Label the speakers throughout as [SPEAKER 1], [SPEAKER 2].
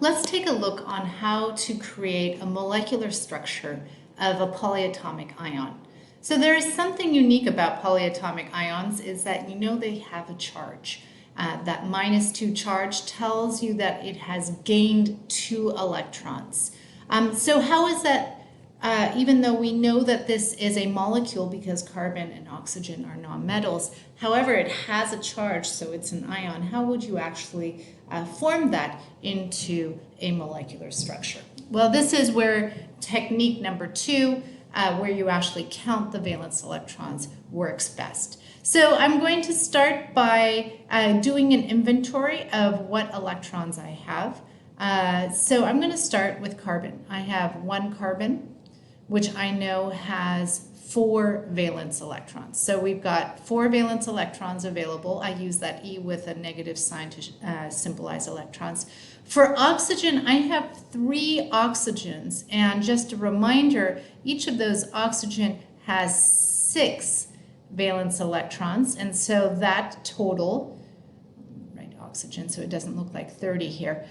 [SPEAKER 1] Let's take a look on how to create a molecular structure of a polyatomic ion. So there is something unique about polyatomic ions is that you know they have a charge. That -2 charge tells you that it has gained 2 electrons. So how is that, even though we know that this is a molecule because carbon and oxygen are nonmetals, however, it has a charge, so it's an ion, how would you actually form that into a molecular structure? Well, this is where technique number 2, where you actually count the valence electrons, works best. So I'm going to start by doing an inventory of what electrons I have. So I'm going to start with carbon. I have 1 carbon, which I know has 4 valence electrons. So we've got 4 valence electrons available. I use that E with a negative sign to symbolize electrons. For oxygen, I have 3 oxygens, and just a reminder, each of those oxygen has 6 valence electrons, and so that total, oxygen, so it doesn't look like 30 here,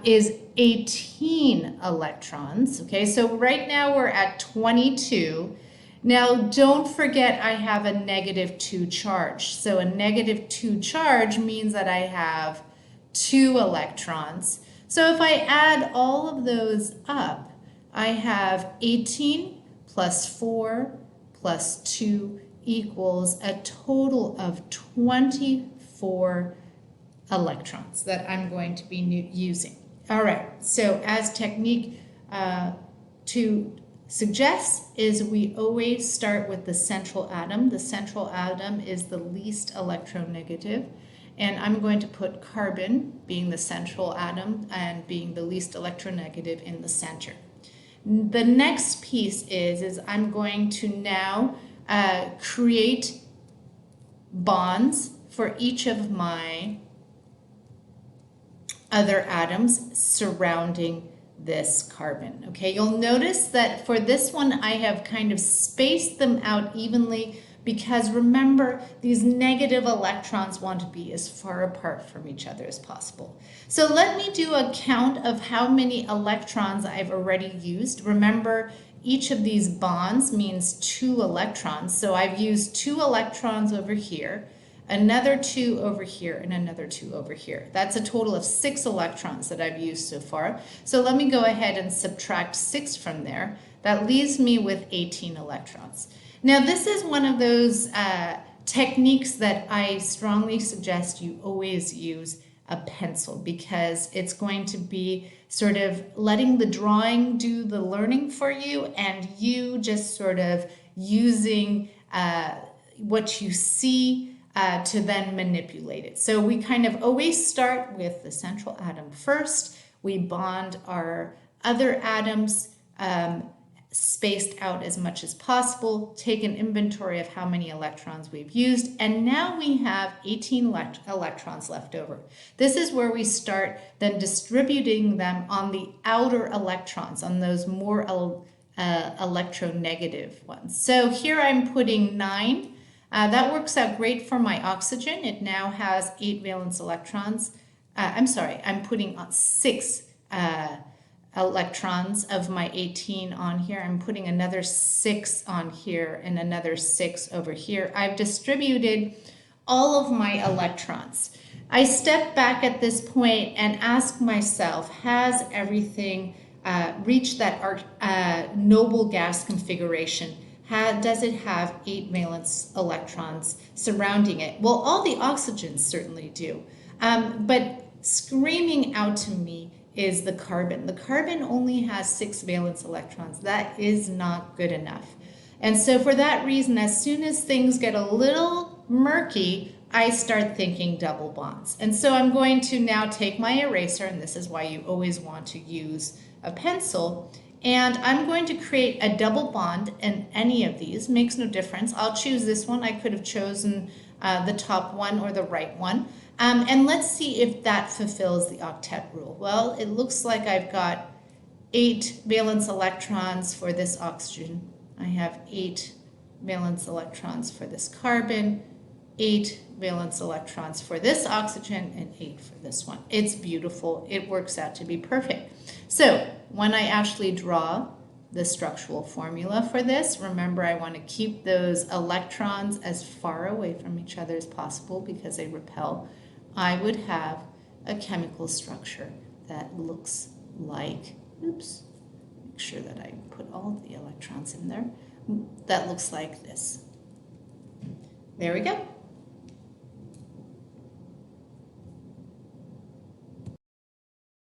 [SPEAKER 1] is 18 electrons. Okay, so right now we're at 22. Now don't forget I have a -2 charge. So a -2 charge means that I have 2 electrons. So if I add all of those up, I have 18 plus 4 plus 2 equals a total of 24 electrons that I'm going to be using. All right, so as technique 2 suggests is we always start with the central atom. The central atom is the least electronegative, and I'm going to put carbon being the central atom and being the least electronegative in the center. The next piece is I'm going to now create bonds for each of my other atoms surrounding this carbon. Okay, you'll notice that for this one I have kind of spaced them out evenly because remember, these negative electrons want to be as far apart from each other as possible. So let me do a count of how many electrons I've already used. Remember, each of these bonds means 2 electrons, so I've used 2 electrons over here, another 2 over here, and another 2 over here. That's a total of 6 electrons that I've used so far. So let me go ahead and subtract 6 from there. That leaves me with 18 electrons. Now this is one of those techniques that I strongly suggest you always use a pencil, because it's going to be sort of letting the drawing do the learning for you, and you just sort of using what you see to then manipulate it. So we kind of always start with the central atom first. We bond our other atoms spaced out as much as possible, take an inventory of how many electrons we've used, and now we have 18 electrons left over. This is where we start then distributing them on the outer electrons, on those more electronegative ones. So here I'm putting 9. That works out great for my oxygen. It now has 8 valence electrons. I'm putting on 6 electrons of my 18 on here. I'm putting another 6 on here and another 6 over here. I've distributed all of my electrons. I step back at this point and ask myself, has everything reached that noble gas configuration? Does it have 8 valence electrons surrounding it? Well, all the oxygens certainly do. But screaming out to me is the carbon. The carbon only has 6 valence electrons. That is not good enough. And so for that reason, as soon as things get a little murky, I start thinking double bonds. And so I'm going to now take my eraser, and this is why you always want to use a pencil, and I'm going to create a double bond in any of these. Makes no difference. I'll choose this one. I could have chosen the top one or the right one. And let's see if that fulfills the octet rule. Well, it looks like I've got 8 valence electrons for this oxygen. I have 8 valence electrons for this carbon, 8 valence electrons for this oxygen and 8 for this one. It's beautiful. It works out to be perfect. So when I actually draw the structural formula for this, remember I want to keep those electrons as far away from each other as possible because they repel. I would have a chemical structure that looks like, oops, make sure that I put all of the electrons in there, that looks like this. There we go.